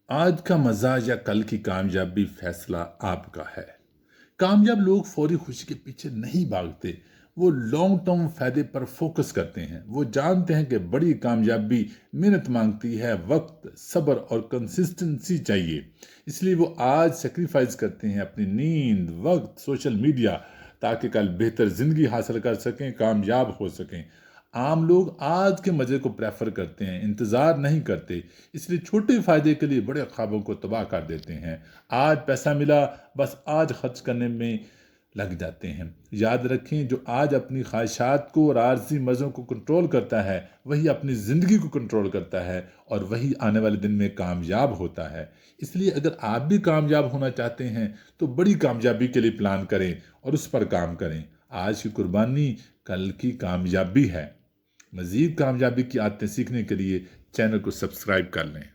आज का मज़ा या कल की कामयाबी फैसला आपका है। कामयाब लोग फौरी खुशी के पीछे नहीं भागते, वो लॉन्ग टर्म फायदे पर फोकस करते हैं। वो जानते हैं कि बड़ी कामयाबी मेहनत मांगती है, वक्त, सब्र और कंसिस्टेंसी चाहिए। इसलिए वो आज सेक्रीफाइस करते हैं अपनी नींद, वक्त, सोशल मीडिया, ताकि कल बेहतर जिंदगी हासिल कर सकें, कामयाब हो सकें। आम लोग आज के मज़े को प्रेफर करते हैं, इंतज़ार नहीं करते, इसलिए छोटे फ़ायदे के लिए बड़े ख्वाबों को तबाह कर देते हैं। आज पैसा मिला, बस आज खर्च करने में लग जाते हैं। याद रखें, जो आज अपनी ख्वाहिशात को और आर्जी मज़ों को कंट्रोल करता है, वही अपनी ज़िंदगी को कंट्रोल करता है और वही आने वाले दिन में कामयाब होता है। इसलिए अगर आप भी कामयाब होना चाहते हैं, तो बड़ी कामयाबी के लिए प्लान करें और उस पर काम करें। आज की कुर्बानी कल की कामयाबी है। मज़ीद कामयाबी की आदतें सीखने के लिए चैनल को सब्सक्राइब कर लें।